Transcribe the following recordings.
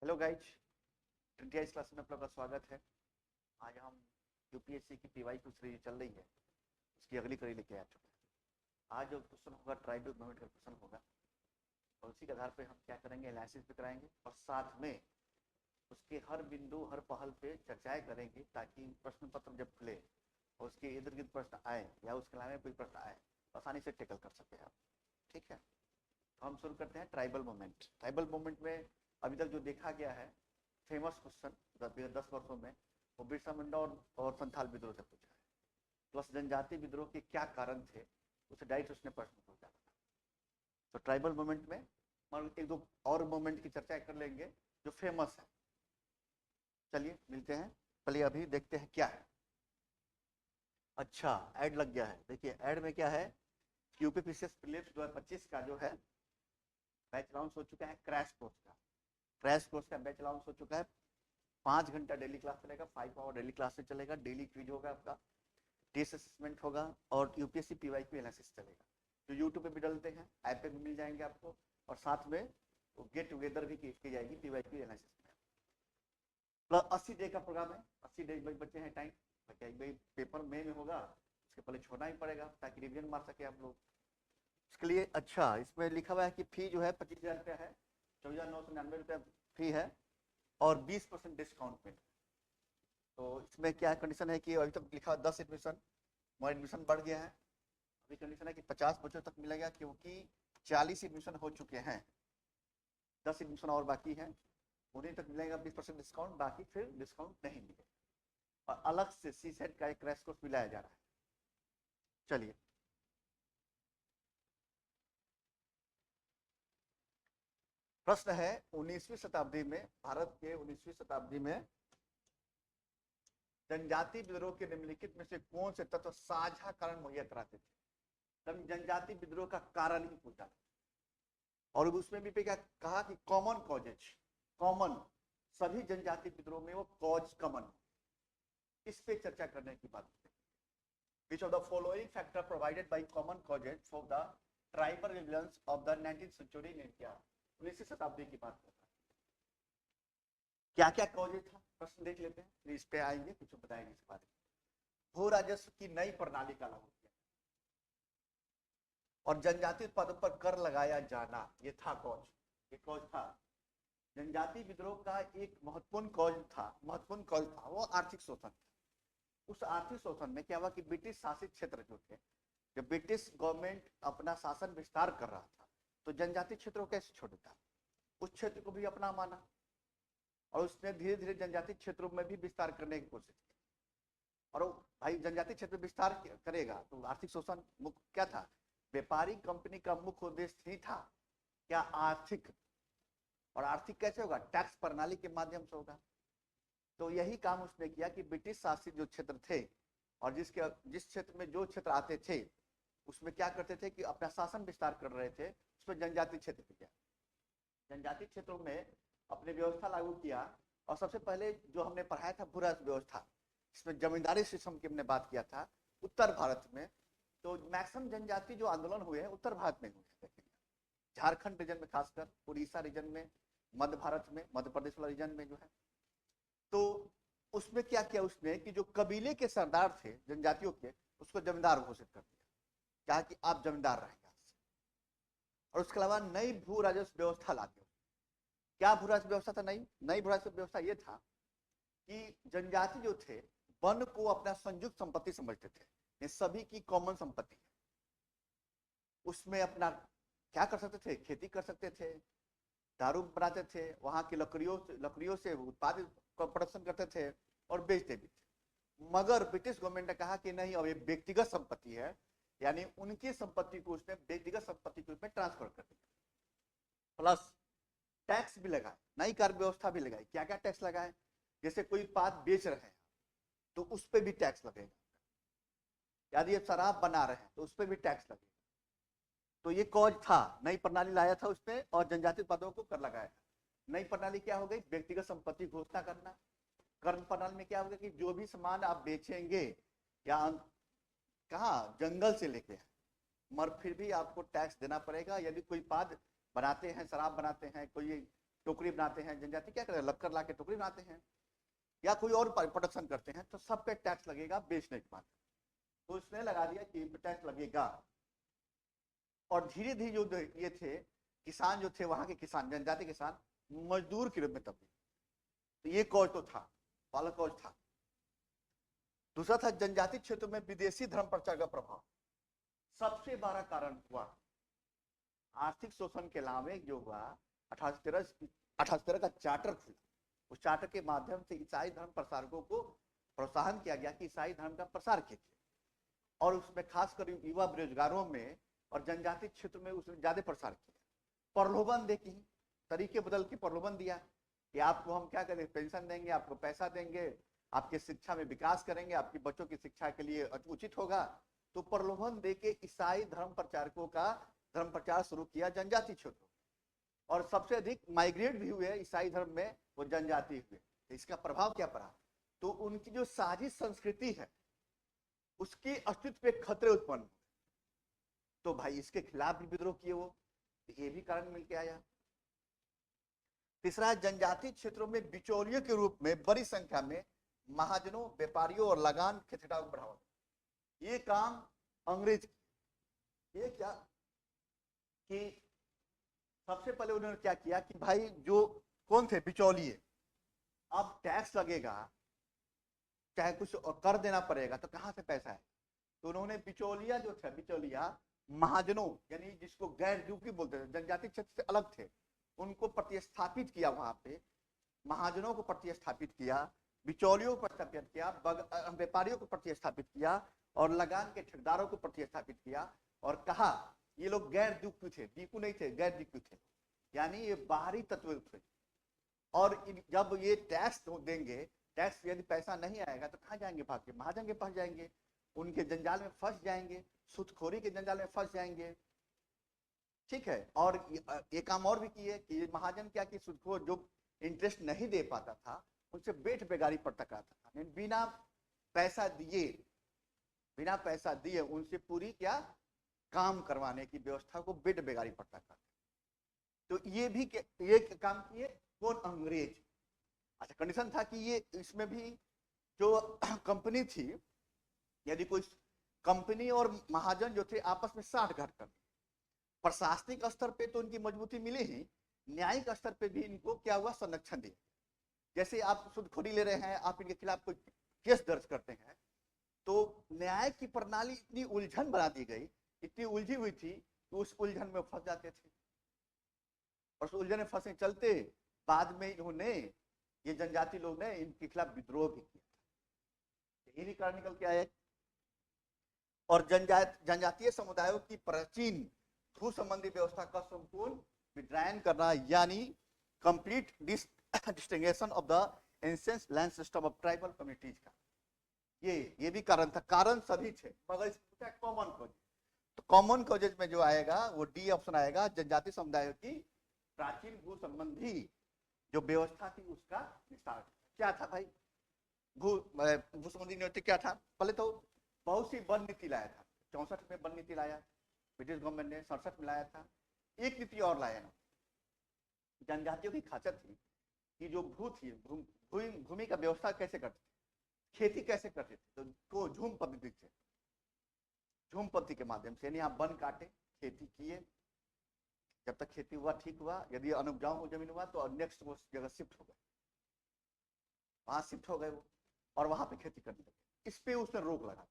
Hello guys, ट्रिटियाइज class में आप लोग का स्वागत है। आज हम यूपीएससी की पीवाई की सीरीज चल रही है, उसकी अगली कड़ी लेके आ चुके हैं। आज जो क्वेश्चन होगा ट्राइबल मूवमेंट का क्वेश्चन होगा और उसी के आधार पे हम क्या करेंगे, एनालिसिस भी कराएंगे और साथ में उसके हर बिंदु हर पहल पे चर्चाएं करेंगे ताकि प्रश्न पत्र जब खुले और उसके इर्द गिर्द प्रश्न आए या उसके अलावा कोई प्रश्न आए आसानी से टेकल कर सके आप। ठीक है, तो हम शुरू करते हैं ट्राइबल मूवमेंट। ट्राइबल मूवमेंट में अभी तक जो देखा गया है फेमस क्वेश्चन 10 वर्षों में वो बिरसा मुंडा और संथाल विद्रोह से पूछा है, प्लस जनजाति विद्रोह के क्या कारण थे उसे डायरेक्ट उसने प्रश्न पूछा था। तो ट्राइबल मूवमेंट में एक दो और मूवमेंट की चर्चा कर लेंगे जो फेमस है। चलिए मिलते हैं, पहले अभी देखते हैं क्या है। अच्छा, ऐड लग गया है। देखिए ऐड में क्या है, यूपीपीसीएस प्रीलिम्स 2025 का जो है बैच लॉन्च हो चुका है। क्रैश कोर्स का बैच लॉन्च हो चुका है। 5 घंटा डेली क्लास चलेगा, 5 आवर डेली क्लास से चलेगा। डेली क्विज होगा, आपका टेस्ट असेसमेंट होगा और यूपीएससी पीवाई की एनालिसिस चलेगा। जो यूट्यूब पे भी डलते हैं, ऐप पे भी मिल जाएंगे आपको और साथ में गेट टुगेदर भी की जाएगी पीवाई की एनालिसिस में। प्लस 80 डे का प्रोग्राम है, 80 डे बच्चे हैं टाइम। भाई पेपर में होगा, उसके पहले छोड़ना ही पड़ेगा ताकि रिविजन मार सके आप लोग उसके लिए। अच्छा, इसमें लिखा हुआ है कि फी जो है 25,000 रुपया है, 24,999 रुपया फी है और 20% डिस्काउंट में। तो इसमें क्या कंडीशन है कि अभी तक लिखा 10 एडमिशन, और एडमिशन बढ़ गया है। अभी कंडीशन है कि 50 बच्चों तक मिलेगा क्योंकि 40 एडमिशन हो चुके हैं, 10 एडमिशन और बाकी हैं। उन्हीं तक मिलेगा 20% डिस्काउंट, बाकी फिर डिस्काउंट नहीं मिलेगा। और अलग से सी सेट का एक क्रैश कोर्स मिलाया जा रहा है। चलिए, प्रश्न है 19वीं शताब्दी में, भारत के 19वीं शताब्दी में जनजाति विद्रोह के निम्नलिखित में से कौन से तत्व साझा कारण मुहैया कराते थे। तब जनजाति विद्रोह का कारण ही पूछा और उसमें भी क्या कहा कि कॉमन कॉजेज, कॉमन सभी जनजाति विद्रोह में वो कॉज कॉमन, इस पे चर्चा करने की बात है। Which of the following factor provided by common causes for the tribal rebellions of the 19th century in India। 19वीं शताब्दी की बात करता है, क्या क्या कॉजेज था, प्रश्न देख लेते हैं फिर इस पे आएंगे, कुछ बताएंगे इस बारे में। भू राजस्व की नई प्रणाली का लागू किया और जनजाति उत्पादों पर कर लगाया जाना, ये था कॉज, ये कॉज था। जनजाति विद्रोह का एक महत्वपूर्ण कॉज था वो आर्थिक शोषण। उस आर्थिक शोषण में क्या हुआ कि ब्रिटिश शासित क्षेत्र जो थे, जब ब्रिटिश गवर्नमेंट अपना शासन विस्तार कर रहा था तो जनजाति क्षेत्रों को कैसे छोड़ देता, उस क्षेत्र को भी अपना माना और उसने धीरे धीरे जनजाति क्षेत्रों में भी विस्तार करने की कोशिश की। और भाई जनजाति क्षेत्र में विस्तार करेगा तो आर्थिक शोषण मुख्य क्या था, व्यापारिक कंपनी का मुख्य उद्देश्य नहीं था क्या, आर्थिक। और आर्थिक कैसे होगा, टैक्स प्रणाली के माध्यम से होगा। तो यही काम उसने किया कि ब्रिटिश शासित जो क्षेत्र थे और जिस क्षेत्र में जो क्षेत्र आते थे उसमें क्या करते थे कि अपना शासन विस्तार कर रहे थे, उसमें जनजाति क्षेत्र पे गया, जनजाति क्षेत्रों में अपने व्यवस्था लागू किया। और सबसे पहले जो हमने पढ़ाया था भू राजस्व व्यवस्था, इसमें जमींदारी सिस्टम की हमने बात किया था उत्तर भारत में। तो मैक्सिमम जनजाति जो आंदोलन हुए हैं उत्तर भारत में हुए हैं, झारखंड रीजन में, खासकर उड़ीसा रीजन में, मध्य भारत में, मध्य प्रदेश वाला रीजन में जो है। तो उसमें क्या किया उसने कि जो कबीले के सरदार थे जनजातियों के, उसको जमींदार घोषित कर दिया, कहा कि आप जमींदार रहेंगे। और उसके अलावा नई भू राजस्व व्यवस्था ला दी। क्या भू राजस्व व्यवस्था था, नई भू राजस्व व्यवस्था यह था कि जनजाति जो थे वन को अपना संयुक्त संपत्ति समझते थे, ये सभी की कॉमन संपत्ति है। उसमें अपना क्या कर सकते थे, खेती कर सकते थे, दारू बनाते थे, वहां की लकड़ियों से उत्पादित प्रोडक्शन करते थे और बेचते भी थे। मगर ब्रिटिश गवर्नमेंट ने कहा कि नहीं, अब ये व्यक्तिगत संपत्ति है, यानी उनकी संपत्ति को उसने व्यक्तिगत संपत्ति के रूप में ट्रांसफर कर दिया। प्लस टैक्स भी लगाए, नई कर व्यवस्था भी लगाई। क्या क्या टैक्स लगाए, जैसे कोई उत्पाद बेच रहे हैं तो उस पर भी टैक्स लगेगा, यदि आप शराब बना रहे हैं तो उस पर भी टैक्स लगेगा। तो ये कॉज था, नई प्रणाली लाया था उसने और जनजाति उत्पादों को कर लगाया था। नई प्रणाली क्या हो गई, व्यक्तिगत संपत्ति घोषणा करना। कर प्रणाली में क्या होगा कि जो भी सामान आप बेचेंगे या कहा जंगल से लेके मगर फिर भी आपको टैक्स देना पड़ेगा। यदि कोई उत्पाद बनाते हैं, शराब बनाते हैं, कोई टोकरी बनाते हैं, जनजाति क्या करते हैं, लक्कड़ ला के टोकरी बनाते हैं या कोई और प्रोडक्शन करते हैं, तो सब पे टैक्स लगेगा बेचने के बाद। तो उसने लगा दिया कि टैक्स लगेगा। और धीरे धीरे जो ये थे किसान जो थे वहां के किसान, जनजाति किसान मजदूर के रूप में तब्दील। तो ये कॉज तो था, पहला कॉज था। दूसरा था जनजाति क्षेत्रों में विदेशी धर्म प्रचार का प्रभाव। सबसे बड़ा कारण हुआ आर्थिक शोषण के अलावा जो हुआ 1813 का चार्टर खुला। उस चार्टर के माध्यम से ईसाई धर्म प्रसारकों को प्रोत्साहन किया गया कि ईसाई धर्म का प्रसार कीजिए, और उसमें खासकर युवा बेरोजगारों में और जनजाति क्षेत्र में उसने ज्यादा प्रसार किया। प्रलोभन दे के तरीके बदल के प्रलोभन दिया कि आपको हम क्या करें, पेंशन देंगे, आपको पैसा देंगे, आपके शिक्षा में विकास करेंगे, आपकी बच्चों की शिक्षा के लिए उचित होगा। तो प्रलोभन दे के ईसाई धर्म प्रचारकों का धर्म प्रचार शुरू किया जनजाति क्षेत्र, और सबसे अधिक माइग्रेट भी हुए ईसाई धर्म में वो जनजाति हुए। तो इसका प्रभाव क्या पड़ा, तो उनकी जो साजिश संस्कृति है उसके अस्तित्व पे खतरे उत्पन्न हुए। तो भाई इसके खिलाफ भी विद्रोह किए वो, ये भी कारण मिल के आया। तीसरा, जनजाति क्षेत्रों में बिचौलियों के रूप में बड़ी संख्या में महाजनों, व्यापारियों और लगान खेतिहरों को बढ़ावा। ये काम अंग्रेज, ये क्या कि सबसे पहले उन्होंने क्या किया कि भाई जो कौन थे बिचौलिए, अब टैक्स लगेगा, चाहे कुछ कर देना पड़ेगा, तो कहां से पैसा है। तो उन्होंने बिचौलिया जो थे, बिचौलिया महाजनों यानी जिसको गैर ड्यूकी बोलते थे, जनजाति क्षेत्र से अलग थे, उनको प्रतिस्थापित किया। वहां पे महाजनों को प्रतिस्थापित किया, बिचौलियों को प्रतिस्थापित किया, व्यापारियों को प्रतिस्थापित किया, और लगान के ठेकेदारों को प्रतिस्थापित किया, और कहा ये लोग गैर द्वीपु थे, द्वीपु नहीं थे, गैर द्वीपु थे, यानी ये बाहरी तत्व थे। और जब ये टैक्स देंगे, टैक्स यदि पैसा नहीं आएगा तो कहाँ जाएंगे, भाग के महाजन के पास जाएंगे, उनके जंजाल में फंस जाएंगे, सूदखोरी के जंजाल में फंस जाएंगे। ठीक है। और ये काम और भी किए कि महाजन क्या कि सूदखोर जो इंटरेस्ट नहीं दे पाता था उनसे बेट बेगारी पर टकराता था, बिना पैसा दिए उनसे पूरी क्या काम करवाने की व्यवस्था को बेट बेगारी पर टकराता। तो ये काम किए कौन, अंग्रेज। अच्छा, कंडीशन था कि ये इसमें भी जो कंपनी थी, यदि कोई कंपनी और महाजन जो थे आपस में साठगांठ कर, प्रशासनिक स्तर पे तो उनकी मजबूती मिली ही, न्यायिक स्तर पे भी इनको क्या हुआ, संरक्षण दिया। जैसे आप सूदखोरी ले रहे हैं, आप इनके खिलाफ कोई केस दर्ज करते हैं, तो न्याय की प्रणाली इतनी उलझन बना दी गई, इतनी उलझी हुई थी कि उस उलझन में फंस जाते थे, और उस उलझन में फंसे चलते बाद में इन्होंने, ये जनजाति लोग ने इनके खिलाफ विद्रोह भी किया। यही कारण निकल के आया। और जनजातीय समुदायों की प्राचीन भू संबंधी व्यवस्था का संपूर्ण विद्रायन करना, यानी complete distinction of the ancient land system of tribal communities का ये भी कारण था। कारण सभी थे मगर कॉमन कॉज। तो कॉमन कॉजेज में जो आएगा वो डी ऑप्शन आएगा, जनजाति समुदायों की प्राचीन भू संबंधी जो व्यवस्था थी उसका विस्तार। क्या था भाई भू संबंधी नीति क्या था, पहले तो बहुत सी वन नीति लाया था, 64 में वन नीति लाया ब्रिटिश गवर्नमेंट ने, 67 में लाया था। एक नीति और लाया ना, जनजातियों की खासियत थी कि जो भू थी, भूमि का व्यवस्था कैसे करते थे, खेती कैसे करते थे, तो झूम पद्धति से, झूम पद्धति के माध्यम से, यानी आप वन काटे, खेती किए, जब तक खेती हुआ ठीक हुआ, यदि अनुपजाऊ जमीन हुआ तो नेक्स्ट वो जगह शिफ्ट हो गए, वहां शिफ्ट हो गए वो, और वहां पे खेती करने लगे। इस पे उसने रोक लगा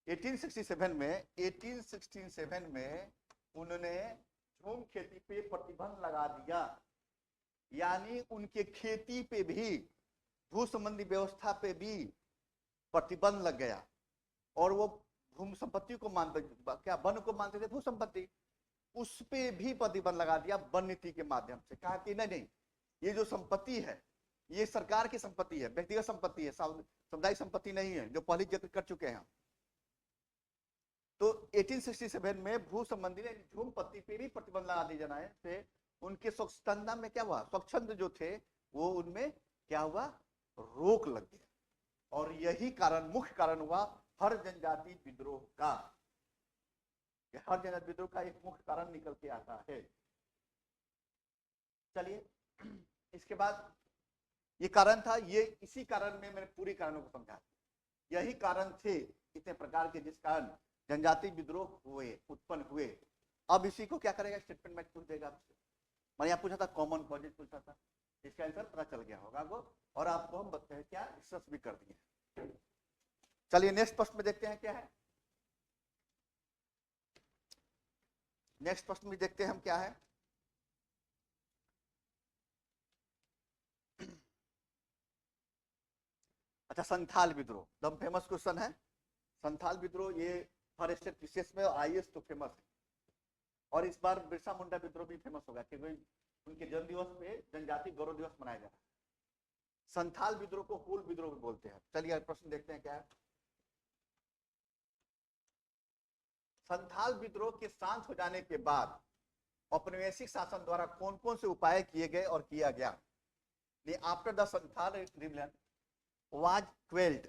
1867 में उन्होंने झूम खेती पे प्रतिबंध लगा दिया, यानी उनके खेती पे भी, भू संबंधी व्यवस्था पे भी प्रतिबंध लग गया। और वो भू संपत्ति को मानते, क्या वन को मानते थे भू संपत्ति, उस पे भी प्रतिबंध लगा दिया वन नीति के माध्यम से। कहा कि नहीं, ये जो संपत्ति है ये सरकार की संपत्ति है, व्यक्तिगत संपत्ति है, सामुदायिक संपत्ति नहीं है, जो पहले जिक्र कर चुके हैं। तो 1867 में भू संबंधी ने झूम पत्ती पे भी प्रतिबंध लगा दिए जाने से उनके स्वच्छंद में क्या हुआ, स्वच्छंद जो थे वो उनमें क्या हुआ, रोक लग गया। और यही कारण, मुख्य कारण हुआ हर जनजाति विद्रोह का। हर जनजाति विद्रोह का एक मुख्य कारण निकल के आता है। चलिए, इसके बाद ये कारण था, ये इसी कारण में मैंने पूरी कारणों को समझा, यही कारण थे इतने प्रकार के जिस कारण जनजाति विद्रोह हुए, उत्पन्न हुए। अब इसी को क्या करेगा, स्टेटमेंट में पूछ देगा आपसे। मैंने यहाँ पूछा था कॉमन कॉजेज पूछा था, इसका आंसर पता चल गया होगा आपको, और आपको हम बताते हैं क्या रिसर्च भी कर दिए। चलिए नेक्स्ट प्रश्न में देखते हैं क्या है। नेक्स्ट प्रश्न में देखते हैं हम क्या है। अच्छा, संथाल विद्रोह एकदम फेमस क्वेश्चन है। संथाल विद्रोह ये हर स्टेट विशेष में, आईएएस तो फेमस है, और इस बार बिरसा मुंडा विद्रोह भी फेमस होगा क्योंकि उनके जन्म दिवस पे जनजाति गौरव दिवस मनाया जा रहा है। संथाल विद्रोह को हूल विद्रोह बोलते हैं। चलिए प्रश्न देखते हैं क्या है। संथाल विद्रोह के शांत हो जाने के बाद औपनिवेशिक शासन द्वारा कौन कौन से उपाय किए गए और किया गया। After the Santhal rebellion was quelled,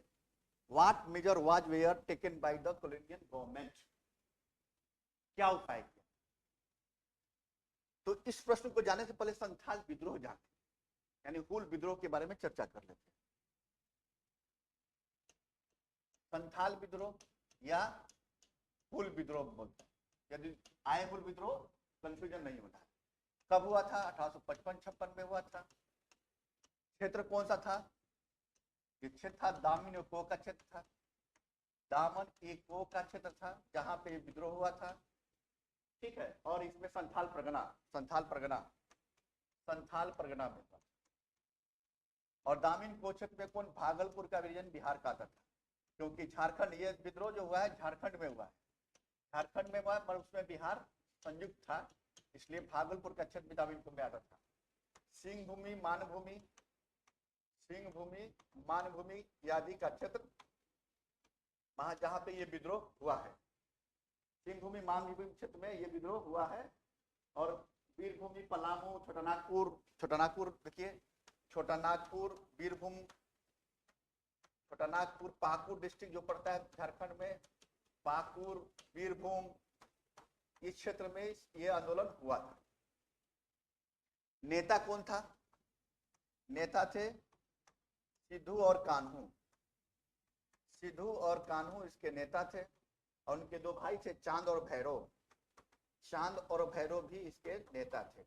what measure was were taken by the colonial government? क्या उपाय किया। तो इस प्रश्न को जानने से पहले संथाल विद्रोह जानते, यानी हूल विद्रोह के बारे में चर्चा कर लेते हैं। संथाल विद्रोह या हूल विद्रोह बोलते हैं, यदि आए हूल विद्रोह कंफ्यूजन नहीं होना है। कब हुआ था, 1855-56 में हुआ था। क्षेत्र कौन सा था, क्षेत्र था दामन एको का क्षेत्र था, दामन एको का क्षेत्र था जहां पे विद्रोह हुआ था, ठीक है। और इसमें संथाल परगना में था। और दामिन को क्षेत्र में कौन, भागलपुर का रीजन बिहार का आता था, क्योंकि झारखंड, ये विद्रोह जो हुआ है झारखंड में हुआ है, झारखंड में हुआ है, पर उसमें बिहार संयुक्त था, इसलिए भागलपुर का क्षेत्र दामिन को में आता था। सिंह भूमि मानभूमि आदि का क्षेत्र वहां जहां पे ये विद्रोह हुआ है, सिंह भूमि मानभूमि क्षेत्र में ये विद्रोह हुआ है। और वीरभूमि, पलामू, छोटानागपुर देखिए, छोटानागपुर, वीरभूम, छोटानागपुर, पाकुड़ डिस्ट्रिक्ट जो पड़ता है झारखंड में, पाकुड़, वीरभूम, इस क्षेत्र में ये आंदोलन हुआ था। नेता कौन था, नेता थे सिद्धू और कान्हू इसके नेता थे, और उनके दो भाई थे चांद और भैरव भी इसके नेता थे।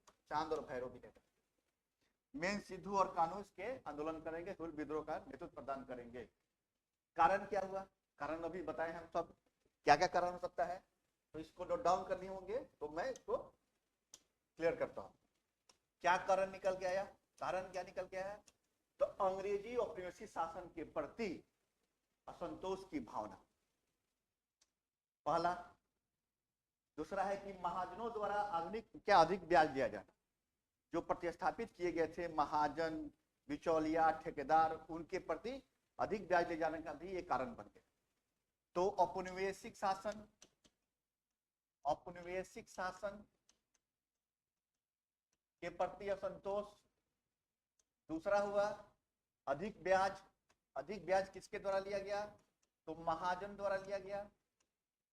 मेन सिद्धू और कान्हू इसके आंदोलन करेंगे, हूल विद्रोह का नेतृत्व प्रदान करेंगे। कारण क्या हुआ, कारण अभी बताए हम सब, क्या क्या कारण हो सकता है, तो इसको नोट डाउन करनी होंगे, तो मैं इसको क्लियर करता हूं। क्या कारण निकल के आया, कारण क्या निकल के आया, तो अंग्रेजी औपनिवेशिक शासन के प्रति असंतोष की भावना, पहला। दूसरा है कि महाजनों द्वारा अधिक ब्याज दिया जाना, जो प्रतिस्थापित किए गए थे महाजन, बिचौलिया, ठेकेदार, उनके प्रति अधिक ब्याज ले जाने का भी एक कारण बन गया। तो औपनिवेशिक शासन के प्रति असंतोष। दूसरा हुआ अधिक ब्याज किसके द्वारा लिया गया, तो महाजन द्वारा लिया गया,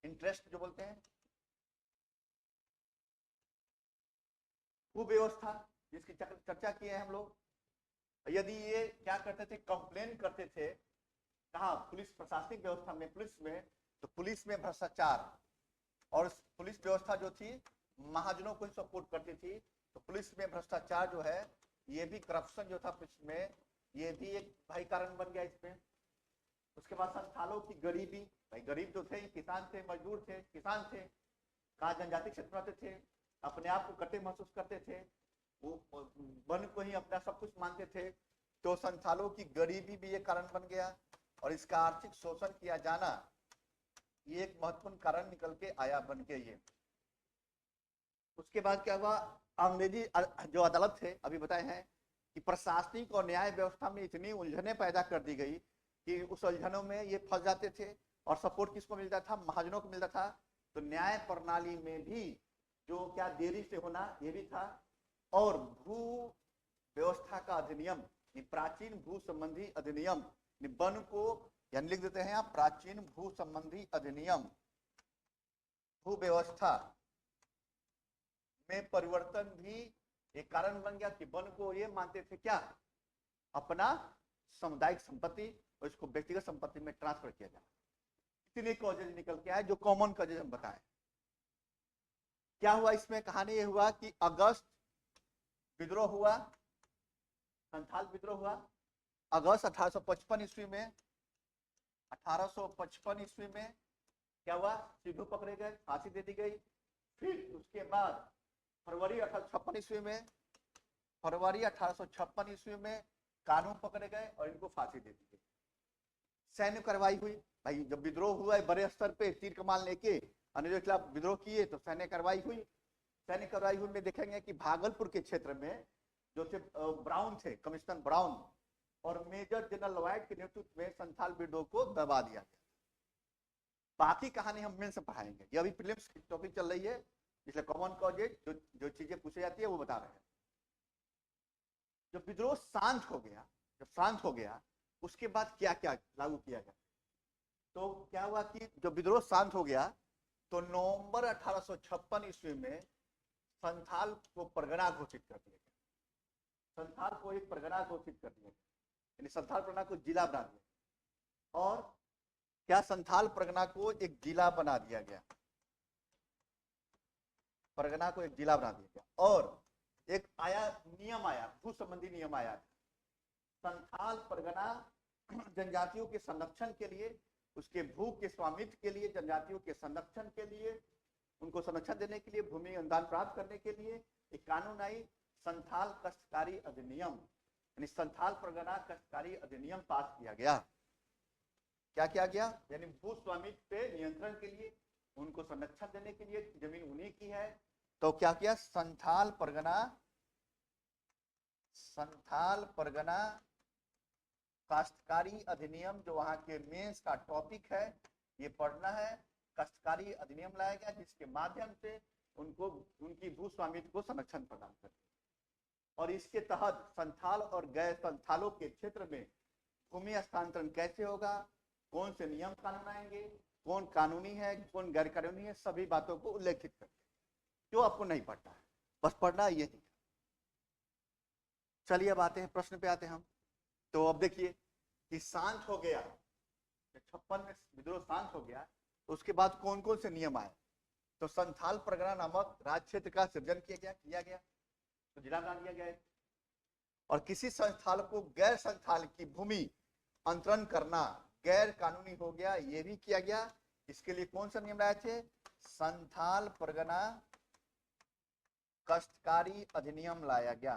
इंटरेस्ट जो बोलते हैं। कुव्यवस्था जिसकी चर्चा किए हैं हम लोग, यदि ये क्या करते थे, कंप्लेन करते थे, कहा पुलिस प्रशासनिक व्यवस्था में, तो पुलिस में भ्रष्टाचार, और पुलिस व्यवस्था जो थी महाजनों को सपोर्ट करती थी, तो पुलिस में भ्रष्टाचार जो है, ये भी करप्शन जो था पुलिस में, ये भी एक भाई कारण बन गया इसमें। उसके बाद संथालों की गरीबी, भाई गरीब जो थे, किसान थे, मजदूर थे, किसान थे, कहा जनजाति क्षेत्र में थे, अपने आप को कटे महसूस करते थे, वो वन को ही अपना सब कुछ मानते थे, तो संथालों की गरीबी भी एक कारण बन गया, और इसका आर्थिक शोषण किया जाना ये एक महत्वपूर्ण कारण निकल के आया बन के ये। उसके बाद क्या हुआ, अंग्रेजी जो अदालत थे, अभी बताए हैं कि प्रशासनिक और न्याय व्यवस्था में इतनी उलझने पैदा कर दी गई कि उस उलझनों में ये फंस जाते थे, और सपोर्ट किसको मिलता था, महाजनों को मिलता था। तो न्याय प्रणाली में भी जो क्या देरी से होना ये भी था, और भू व्यवस्था का अधिनियम, प्राचीन भू संबंधी अधिनियम, वन को यानी लिख देते हैं आप, प्राचीन भू संबंधी अधिनियम, भू व्यवस्था में परिवर्तन भी एक कारण बन गया कि वन को ये मानते थे क्या, अपना सामुदायिक संपत्ति, और इसको व्यक्तिगत संपत्ति में ट्रांसफर किया जाए। इतने कॉजेज निकल के आए जो कॉमन कॉजेज हम बताए। क्या हुआ इसमें, कहानी ये हुआ कि अगस्त विद्रोह हुआ, संथाल विद्रोह हुआ अगस्त 1855 ईस्वी में। 1855 ईस्वी में क्या हुआ, सिद्धू पकड़े गए, फांसी दे दी गई। फिर उसके बाद फरवरी 1856 ईस्वी में, फरवरी 1856 ईस्वी में कानून पकड़े गए और इनको फांसी दे दी गई। सैन्य कार्रवाई हुई। भाई जब विद्रोह हुआ है बड़े स्तर पे, तीर कमान लेके अंग्रेजों के खिलाफ विद्रोह किए, तो सैन्य कार्रवाई हुई। सैन्य कार्रवाई हुई में देखेंगे कि भागलपुर के क्षेत्र में जो थे ब्राउन थे, कमिश्नर ब्राउन और मेजर जनरल लॉयड के नेतृत्व में संथाल विद्रोह को दबा दिया गया। बाकी कहानी हम मेन से पढ़ाएंगे, ये अभी प्रीलिम्स की टॉपिक चल रही है, इसलिए कॉमन कॉजेज जो चीजें पूछी जाती है वो बता रहे हैं। जब विद्रोह शांत हो गया, जब शांत हो गया उसके बाद क्या क्या लागू किया गया। तो क्या हुआ कि जब विद्रोह शांत हो गया तो नवंबर 1856 ईस्वी में संथाल को परगना घोषित कर दिया गया। संथाल को एक परगना घोषित कर दिया गया, यानी संथाल परगना को जिला बना दिया। और क्या, संथाल परगना को एक जिला बना दिया गया, परगना को एक जिला बना दिया गया। और एक आया नियम आया, भू संबंधी नियम आया। संथाल परगना जनजातियों के संरक्षण के लिए, उसके भू के स्वामित्व के लिए, जनजातियों के संरक्षण के लिए, उनको संरक्षण देने के लिए, भूमि अनुदान प्राप्त करने के लिए एक कानून आई, संथाल कष्टकारी अधिनियम, यानी संथाल परगना कष्टकारी अधिनियम पास किया गया। क्या किया गया, यानी भू स्वामित्व पे नियंत्रण के लिए, उनको संरक्षण देने के लिए, जमीन उन्हीं की है। तो क्या किया, संथाल परगना काश्तकारी अधिनियम, जो वहां के मेंस का टॉपिक है, ये पढ़ना है। काश्तकारी अधिनियम लाया गया जिसके माध्यम से उनको उनकी भू स्वामित्व को संरक्षण प्रदान कर। और इसके तहत संथाल और गैर संथालों के क्षेत्र में भूमि हस्तांतरण कैसे होगा, कौन से नियम कानून आएंगे, कौन कानूनी है, कौन गैर कानूनी है, सभी बातों को उल्लेखित करते हैं, जो आपको नहीं पढ़ना है, बस पढ़ना ये नहीं। चलिए अब आते हैं प्रश्न पे आते हैं हम। तो अब देखिए कि शांत हो गया, 56 में विद्रोह शांत हो गया, तो उसके बाद कौन कौन से नियम आए। तो संथाल परगना नामक राज्य क्षेत्र का सृजन किया गया, तो जिला बना दिया गया। और किसी संथाल को गैर संथाल की भूमि अंतरण करना गैर कानूनी हो गया, ये भी किया गया। इसके लिए कौन सा नियम लाए थे, संथाल परगना काश्तकारी अधिनियम लाया गया,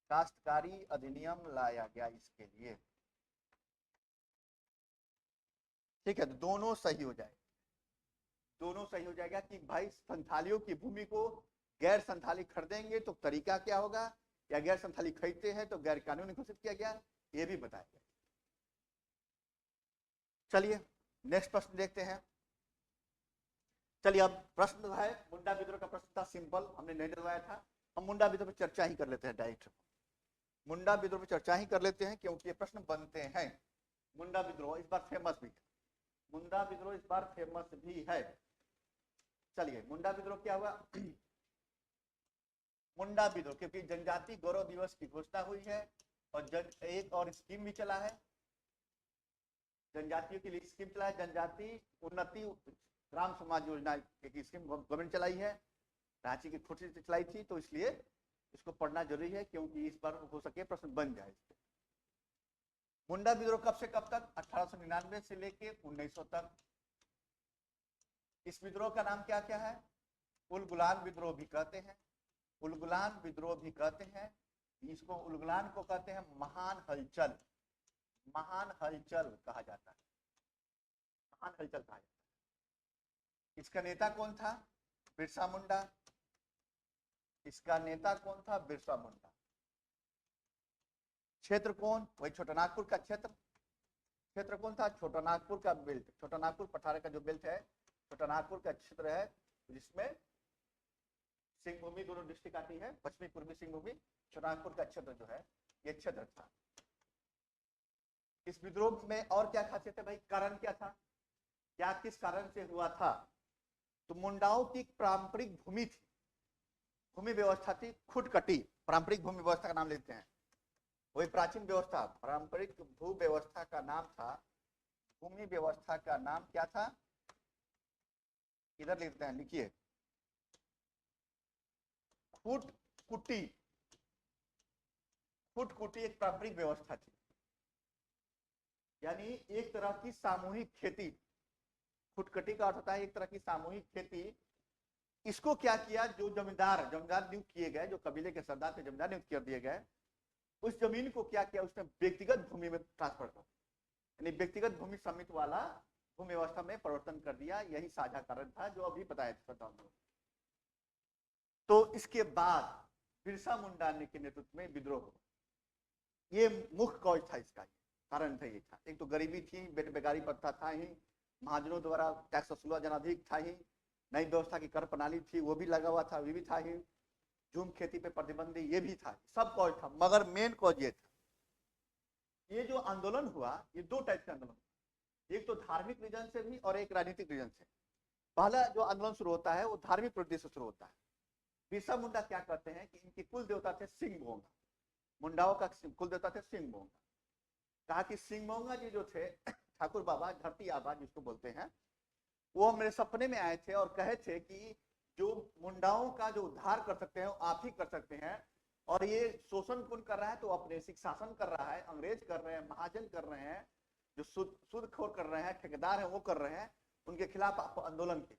काश्तकारी अधिनियम लाया गया इसके लिए। ठीक है, तो दोनों सही हो जाए, दोनों सही हो जाएगा कि भाई संथालियों की भूमि को गैर संथाली खरीदेंगे तो तरीका क्या होगा, या गैर संथाली खरीदते हैं तो गैर कानूनी घोषित किया गया, ये भी बताया गया। चलिए नेक्स्ट प्रश्न देखते हैं। चलिए अब प्रश्न है, मुंडा विद्रोह का प्रश्न था, सिंपल, हमने नहीं डरवाया था। हम मुंडा विद्रोह पर चर्चा ही कर लेते हैं, डायरेक्ट मुंडा विद्रोह पर चर्चा ही कर लेते हैं, क्योंकि ये प्रश्न बनते हैं। मुंडा विद्रोह इस बार फेमस भी है, मुंडा विद्रोह इस बार फेमस भी है। चलिए मुंडा विद्रोह क्या हुआ। मुंडा विद्रोह क्योंकि जनजाति गौरव दिवस की घोषणा हुई है, और एक और स्कीम भी चला है, जनजातियों के लिए स्कीम चला है, जनजाति उन्नति ग्राम समाज योजना एक स्कीम गवर्नमेंट चलाई है, रांची की खुद से चलाई थी, तो इसलिए इसको पढ़ना जरूरी है, क्योंकि इस बार हो सके प्रश्न बन जाए। मुंडा विद्रोह कब से कब तक, 1899 से लेके 1900 तक। इस विद्रोह का नाम क्या क्या है, उलगुलान विद्रोह भी कहते हैं, उलगुलान विद्रोह भी कहते हैं, इसको उलगुलान को कहते हैं महान हलचल, महान हलचल कहा जाता है, महान हलचल कहा जाता है। इसका नेता कौन था, बिरसा मुंडा, इसका नेता कौन था, बिरसा मुंडा। क्षेत्र कौन, वही छोटा नागपुर का क्षेत्र, क्षेत्र कौन था, छोटा नागपुर का बेल्ट, छोटा नागपुर पठार का जो बेल्ट है, छोटा नागपुर का क्षेत्र है, जिसमें सिंहभूमि दोनों डिस्ट्रिक्ट आती है, पश्चिमी पूर्वी सिंहभूमि, छोटा नागपुर का क्षेत्र जो है ये क्षेत्र था। इस विद्रोह में और क्या खासियत है भाई, कारण क्या था, क्या किस कारण से हुआ था। तो मुंडाओं की पारंपरिक भूमि थी, भूमि व्यवस्था थी खुटकटी, पारंपरिक भूमि व्यवस्था का नाम लेते हैं, वही प्राचीन व्यवस्था। पारंपरिक भू व्यवस्था का नाम था, भूमि व्यवस्था का नाम क्या था, इधर लिखते हैं, लिखिए, खुटकुटी। खुटकुटी एक पारंपरिक व्यवस्था थी, यानी एक तरह की सामूहिक खेती। खुटकटी का अर्थ होता है एक तरह की सामूहिक खेती। इसको क्या किया, जो जमींदार नियुक्त किए गए, जो कबीले के सरदार थे जमींदार नियुक्त कर दिए गए, उस जमीन को क्या किया, उसने व्यक्तिगत भूमि में ट्रांसफर कर, यानी व्यक्तिगत भूमि समिति वाला भूमि व्यवस्था में परिवर्तन कर दिया। यही साझा कारण था जो अभी बताया था। तो इसके बाद बिरसा मुंडा के नेतृत्व में विद्रोह, ये मुख्य कॉज था, इसका कारण था, ये था। एक तो गरीबी थी, बेगारी प्रथा था ही, महाजनों द्वारा टैक्स वसूला जनाधिक था ही, नई व्यवस्था की कर प्रणाली थी वो भी लगा हुआ था, वो भी था ही, जूम खेती पे प्रतिबंध ये भी था, सब कॉज था। मगर मेन कॉज ये था, ये जो आंदोलन हुआ, ये दो टाइप के आंदोलन, एक तो धार्मिक रीजन से भी और एक राजनीतिक रीजन से। पहला जो आंदोलन शुरू होता है वो धार्मिक प्रवृत्ति से शुरू होता है। बिरसा मुंडा क्या करते हैं कि इनके कुल देवता थे सिंह मोंगा, मुंडाओं का कुल देवता थे सिंह मोंगा। कहा कि सिंह मोंगा जी जो थे, ठाकुर बाबा, धरती आबा जिसको बोलते हैं, वो मेरे सपने में आए थे और कहे थे कि जो मुंडाओं का जो उद्धार कर सकते हैं वो आप ही कर सकते हैं, और ये शोषण कौन कर रहा है, तो औपनिवेशिक शासन कर रहा है, अंग्रेज कर रहे हैं, महाजन कर रहे हैं, जो सूदखोर कर रहे हैं, ठेकेदार हैं वो कर रहे हैं, उनके खिलाफ आप आंदोलन की।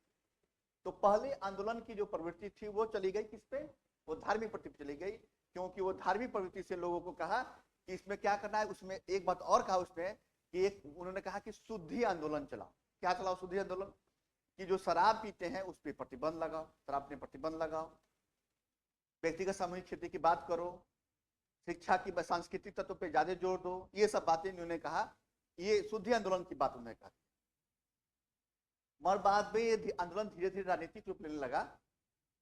तो पहले आंदोलन की जो प्रवृत्ति थी वो चली गई किस पे, वो धार्मिक प्रवृत्ति चली गई, क्योंकि वो धार्मिक प्रवृत्ति से लोगों को कहा कि इसमें क्या करना है। उसमें एक बात और कहा उसने कि एक उन्होंने कहा कि शुद्धि आंदोलन चलाओ। क्या चलाओ, शुद्धि आंदोलन, कि जो शराब पीते हैं उस पर प्रतिबंध लगाओ, शराब पे प्रतिबंध लगाओ, व्यक्तिगत सामूहिक खेती की बात करो, शिक्षा की सांस्कृतिक तत्व पे ज्यादा जोर दो, ये सब बातें उन्होंने कहा, ये शुद्धि आंदोलन की बात उन्होंने कहा। मगर बाद में ये आंदोलन धीरे धीरे राजनीतिक रूप लेने लगा,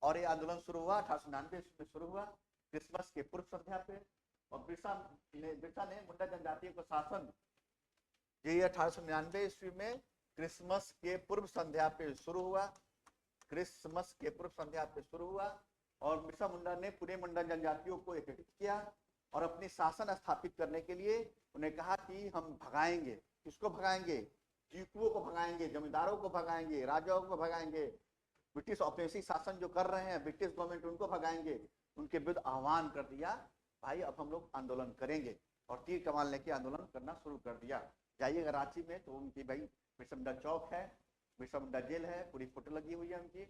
और ये आंदोलन शुरू हुआ 1899 में शुरू हुआ, क्रिसमस के पूर्व संध्या पे। और बिरसा ने मुंडा जनजातियों को शासन, ये 1899 ईस्वी में क्रिसमस के पूर्व संध्या पे शुरू हुआ, क्रिसमस के पूर्व संध्या पे शुरू हुआ। और बिरसा मुंडा ने पूरे मुंडा जनजातियों को एकत्रित किया और अपनी शासन स्थापित करने के लिए उन्हें कहा कि हम भगाएंगे, किसको भगाएंगे, टीकुओं को भगाएंगे, जमींदारों को भगाएंगे, राजाओं को भगाएंगे, ब्रिटिश औपनिवेशिक शासन जो कर रहे हैं ब्रिटिश गवर्नमेंट उनको भगाएंगे। उनके विरुद्ध आह्वान कर दिया, भाई अब हम लोग आंदोलन करेंगे, और तीर कमान लेके आंदोलन करना शुरू कर दिया। जाइएगा रांची में तो उनकी भाई बिरसा मुंडा चौक है, बिरसा मुंडा जेल है, पूरी फोटो लगी हुई है उनकी,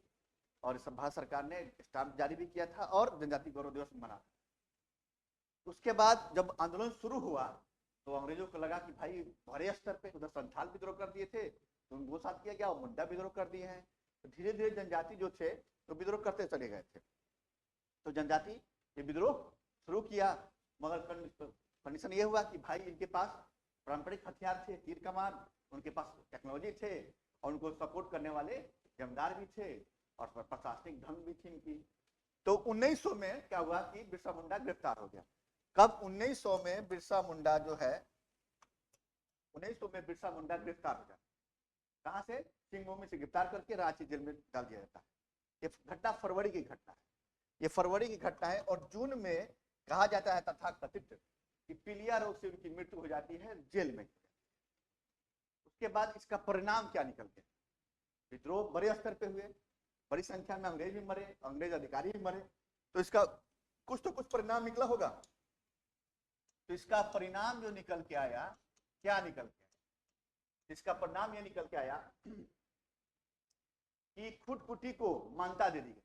और भारत सरकार ने स्टाम्प जारी भी किया था और जनजाति गौरव दिवस मना। उसके बाद जब आंदोलन शुरू हुआ तो अंग्रेजों को लगा कि भाई बड़े स्तर पे, उधर संथाल विद्रोह कर दिए थे तो उनको साथ किया गया, और मुंडा विद्रोह कर दिए हैं, तो धीरे धीरे जनजाति जो थे तो विद्रोह करते चले गए थे। तो जनजाति ये विद्रोह शुरू किया, मगर कंडीशन ये हुआ कि भाई इनके पास पारंपरिक हथियार थे, तीर कमान, उनके पास टेक्नोलॉजी थे, और उनको सपोर्ट करने वाले जमींदार भी थे, और प्रशासनिक ढंग भी थी इनकी। तो 1900 में क्या हुआ कि बिरसा मुंडा गिरफ्तार हो गया। कब, 1900 में बिरसा मुंडा जो है, 1900 में बिरसा मुंडा गिरफ्तार हो गया। कहां से, सिंहभूमि से गिरफ्तार करके रांची जेल में डाल दिया जाता है। ये घटना फरवरी की घटना है, ये फरवरी की घटना है। और जून में कहा जाता है तथा कथित कि पीलिया रोग से उनकी मृत्यु हो जाती है जेल में। उसके बाद इसका परिणाम क्या निकल गया, विद्रोह बड़े स्तर पे हुए, बड़ी संख्या में अंग्रेज भी मरे, अंग्रेज अधिकारी भी मरे, तो इसका कुछ तो कुछ परिणाम निकला होगा। तो इसका परिणाम जो निकल के आया, क्या निकल के आया, इसका परिणाम यह निकल के आया कि खुटकुटी को मान्यता दे दी गई,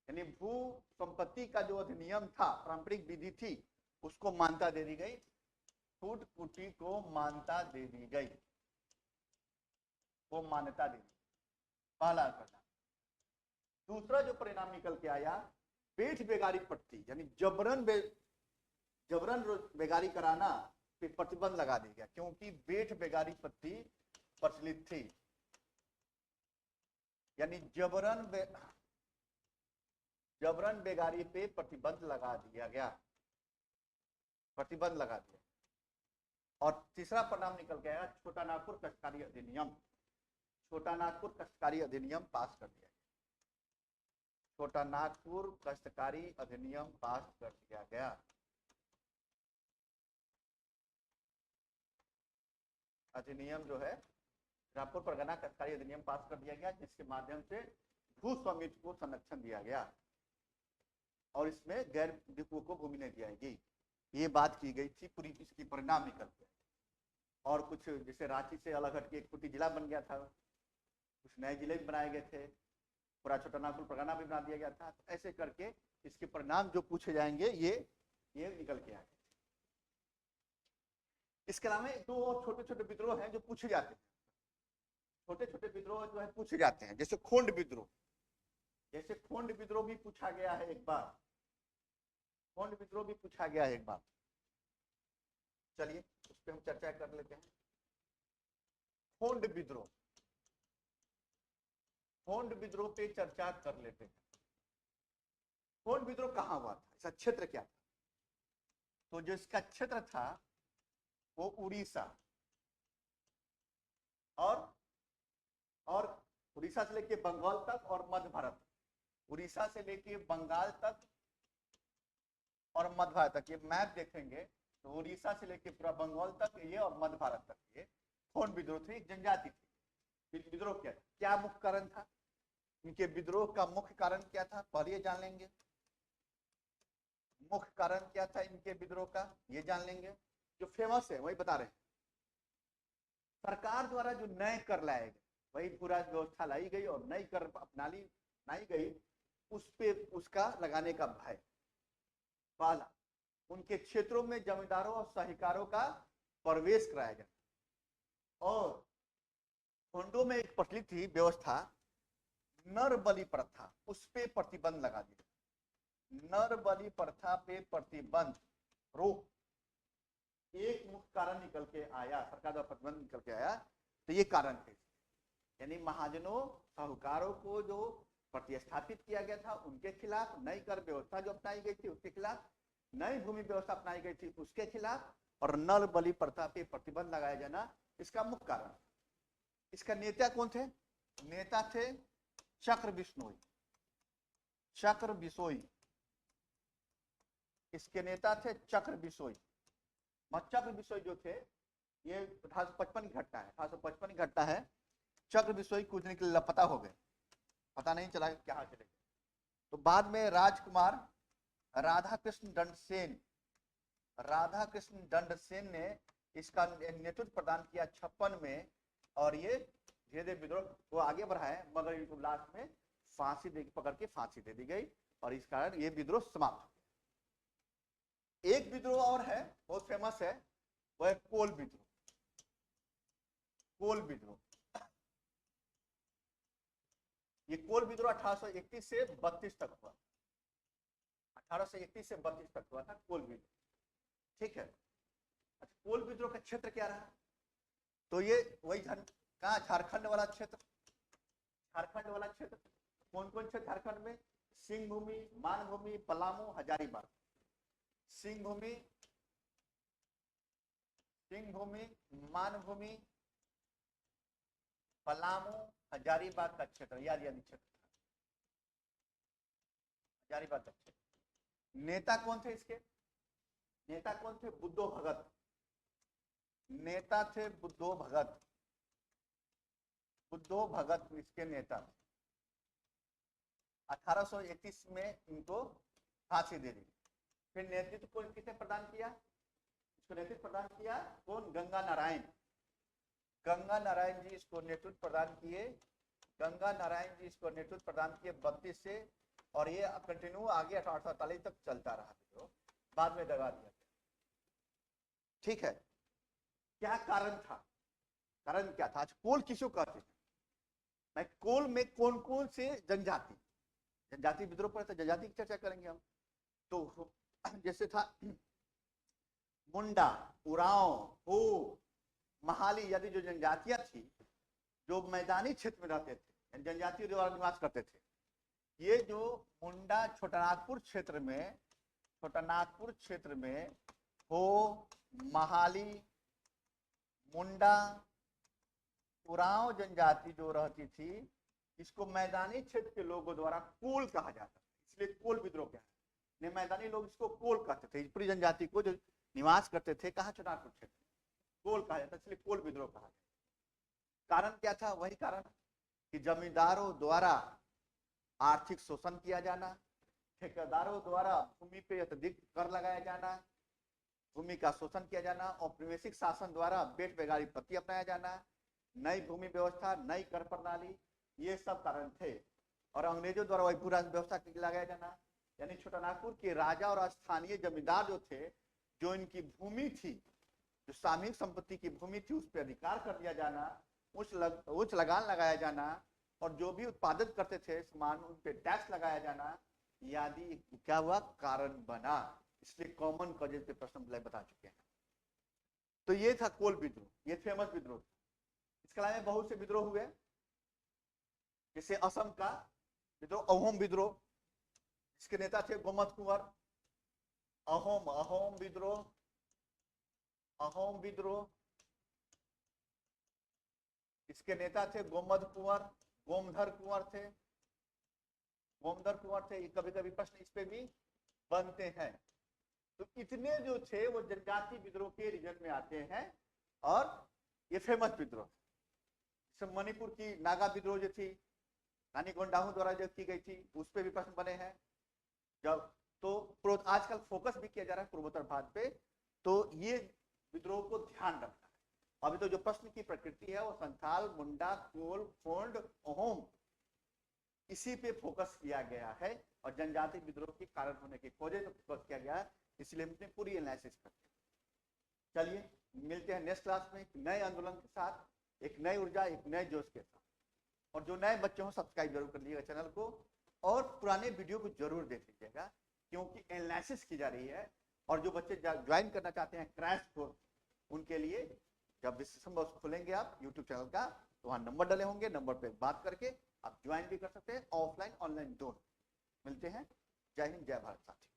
यानी भू संपत्ति का जो अधिनियम था, पारंपरिक विधि थी, उसको मान्यता दे दी गई, खुटकुटी को मान्यता दे दी गई, वो मान्यता दे दी, पहला परिणाम। दूसरा जो परिणाम निकल के आया, पेट बेगारी पट्टी, यानी जबरन बेगारी कराना पे प्रतिबंध लगा दिया गया, क्योंकि बेट बेगारी पट्टी प्रचलित थी, यानी जबरन बेगारी पे प्रतिबंध लगा दिया गया, प्रतिबंध लगा दिया। और तीसरा परिणाम निकल के आया, छोटा नागपुर कष्टकारी अधिनियम, छोटा नागपुर कष्टकारी अधिनियम पास कर दिया, छोटा नागपुर काश्तकारी अधिनियम पास कर दिया गया। अधिनियम जो है रामपुर परगना काश्तकारी अधिनियम पास कर दिया गया, जिसके माध्यम से भू स्वामित्व को संरक्षण दिया गया और इसमें गैर डिपुओं को भूमि नहीं दियाएगी, ये बात की गई थी। पूरी इसकी परिणाम निकल गया। और कुछ जैसे रांची से अलग हटके एक कुटी जिला बन गया था, कुछ नए जिले भी बनाए गए थे, पूरा छोटा नागपुर परगना भी बना दिया गया था। तो ऐसे करके इसके परिणाम जो पूछे जाएंगे ये निकल के आए। इसके अलावा दो और छोटे छोटे विद्रोह हैं जो पूछे जाते हैं। छोटे छोटे विद्रोह जो है पूछे जाते हैं, जैसे खोंड विद्रोह। जैसे खोंड विद्रोह भी पूछा गया है एक बार, खोंड विद्रोह भी पूछा गया है एक बार। चलिए उस पर हम चर्चा कर लेते हैं। खोंड विद्रोह, खोंड विद्रोह पे चर्चा कर लेते हैं। खोंड विद्रोह कहां हुआ था, इसका क्षेत्र क्या था? तो जो इसका क्षेत्र था वो उड़ीसा और उड़ीसा से लेके बंगाल तक और मध्य भारत, उड़ीसा से लेके बंगाल तक और मध्य भारत तक। ये मैप देखेंगे तो उड़ीसा से लेके पूरा बंगाल तक ये और मध्य भारत तक ये खोंड विद्रोह थी, जनजाति थी। विद्रोह क्या मुख्य कारण था? इनके विद्रोह का मुख्य कारण क्या था, पहले जान लेंगे। मुख्य कारण क्या था इनके विद्रोह का, ये जान लेंगे। जो फेमस है वही बता रहे हैं। सरकार द्वारा जो नए कर लाए गए, वही पूरा व्यवस्था लाई गई और नई कर अपनाई गई, उस पे उसका लगाने का भय। पहला, उनके क्षेत्रों में जमींदारों और साहूकारों का प्रवेश कराया गया। और खोंडों में एक प्रचलित थी व्यवस्था नर बलि प्रथा, उस पे प्रतिबंध लगा दिया। नर बलि प्रथा पे प्रतिबंध, रोक, एक मुख्य कारण निकल के आया, सरकार द्वारा प्रतिबंध निकल के आया। तो ये कारण थे, यानी महाजनों साहूकारों को जो प्रतिस्थापित किया गया था उनके खिलाफ, नई कर व्यवस्था जो अपनाई गई थी उसके खिलाफ, नई भूमि व्यवस्था अपनाई गई थी उसके खिलाफ, और नर बलि प्रथा पे प्रतिबंध लगाया जाना इसका मुख्य कारण। इसका नेता कौन थे? नेता थे चक्र बिश्नोई। चक्र बिशोई इसके नेता थे, चक्र बिशोई। चक्र बिशोई जो थे, ये 1855 की घटना है, 1855 की घटना है। चक्र बिशोई कुछ दिन के लिए लापता हो गए, पता नहीं चला कहाँ चले गए। तो बाद में राजकुमार राधाकृष्ण दंड सेन ने इसका नेतृत्व प्रदान किया 56 में, और ये धीरे धीरे विद्रोह वो आगे बढ़ाए, मगर इनको लास्ट में फांसी पकड़ के फांसी दे दी गई और इस कारण ये विद्रोह समाप्त। एक विद्रोह और है, बहुत फेमस है, वो है कोल विद्रोह। कोल विद्रोह, ये कोल विद्रोह 1831 से 32 तक हुआ। 1831 से 32 तक हुआ था कोल विद्रोह, ठीक है। अच्छा, कोल विद्रोह का क्षेत्र क्या रहा? तो ये वही कहा, झारखंड वाला क्षेत्र। झारखंड वाला क्षेत्र कौन कौन क्षेत्र झारखंड में? सिंहभूमि, मानभूमि, पलामू, हजारीबाग। सिंहभूमि, मानभूमि, पलामू, हजारीबाग का क्षेत्र, याद क्षेत्र, हजारीबाग का क्षेत्र। नेता कौन थे इसके? नेता कौन थे? बुद्धो भगत। नेता थे बुद्धो भगत। बुद्धो भगत इसके नेता। 1831 में इनको फांसी दे दी। फिर नेतृत्व को किसने प्रदान किया? इसको नेतृत्व प्रदान किया कौन? गंगा नारायण। गंगा नारायण जी इसको नेतृत्व प्रदान किए। गंगा नारायण जी इसको नेतृत्व प्रदान किए 32 से, और ये कंटिन्यू आगे 1848 तक चलता रहा, तो बाद में दबा दिया, ठीक है। क्या कारण था? कारण क्या था? आज कोल किसको कहते हैं? मैं कोल में कौन कौन से जनजाति विद्रोह पर, जनजाति की चर्चा करेंगे हम। तो जैसे था मुंडा, उरांव, हो, महाली, यदि जो जनजातियां थी जो मैदानी क्षेत्र में रहते थे, जनजातियों द्वारा निवास करते थे, ये जो मुंडा छोटानागपुर क्षेत्र में हो, महाली, मुंडा, उरांव जनजाति जो रहती थी, इसको मैदानी क्षेत्र के लोगों द्वारा कोल कहा जाता है, इसलिए कोल विद्रोह क्या है, मैदानी लोग इसको कोल कहते थे, पूरी जनजाति को जो निवास करते थे कहाँ, चुनारपुर क्षेत्र, कोल कहा जाता है, इसलिए कोल विद्रोह कहा जाता। कारण क्या था, वही कारण कि जमींदारों द्वारा आर्थिक शोषण किया जाना, ठेकेदारों द्वारा भूमि पे अत्यधिक कर लगाया जाना, भूमि का शोषण किया जाना, औपनिवेशिक शासन द्वारा बेट बेगारी पद्धति अपनाया जाना, नई भूमि व्यवस्था, नई कर प्रणाली, ये सब कारण थे। और अंग्रेजों द्वारा वही पूरा व्यवस्था लगाया जाना, यानी छोटानागपुर के राजा और स्थानीय जमींदार जो थे, जो इनकी भूमि थी, जो सामूहिक संपत्ति की भूमि थी, उस पर अधिकार कर दिया जाना, उच्च लगान लगाया जाना, और जो भी उत्पादित करते थे सामान उन पे टैक्स लगाया जाना, यादि क्या हुआ, कारण बना। इसलिए कॉमन कॉजेज पे प्रश्न बता चुके हैं। तो ये था कोल विद्रोह, ये फेमस विद्रोह। इसके अलावा बहुत से विद्रोह हुए, जैसे असम का विद्रोह, अहोम विद्रोह, जिसके नेता थे गोमत कुंवर। अहोम विद्रोह, अहोम विद्रोह, इसके नेता थे गोमद कुंवर, गोमधर कुंवर थे, गोमधर कुंवर थे। कभी कभी प्रश्न इस पे भी बनते हैं। तो इतने जो थे वो जनजाति विद्रोह के रीजन में आते हैं, और ये फेमस विद्रोह। मणिपुर की नागा विद्रोह जो थी, रानी गोंडाहू द्वारा जो की गई थी, उस पर भी प्रश्न बने हैं। जब तो आजकल फोकस भी किया जा रहा है पूर्वोत्तर भारत पे, तो ये विद्रोह को ध्यान रखना है। अभी तो जो प्रश्न की प्रकृति है वो संथाल, मुंडा, कोल, फोंड, अहोम, इसी पे फोकस किया गया है, और जनजाति विद्रोह के कारण होने की खोजें तो फोकस किया गया है, इसलिए हमने पूरी एनालिसिस करते हैं। चलिए मिलते हैं नेक्स्ट क्लास में एक नए आंदोलन के साथ, एक नई ऊर्जा, एक नए जोश के साथ। और जो नए बच्चे हो सब्सक्राइब जरूर कर लीजिएगा चैनल को, और पुराने वीडियो को जरूर देख लीजिएगा, क्योंकि एनालिसिस की जा रही है। और जो बच्चे ज्वाइन करना चाहते हैं क्रैश कोर्स, उनके लिए जब डिस्क्रिप्शन बॉक्स खोलेंगे आप यूट्यूब चैनल का, तो वहाँ नंबर डले होंगे, नंबर पे बात करके आप ज्वाइन भी कर सकते हैं, ऑफलाइन ऑनलाइन दोनों। मिलते हैं, जय हिंद जय भारत साथी।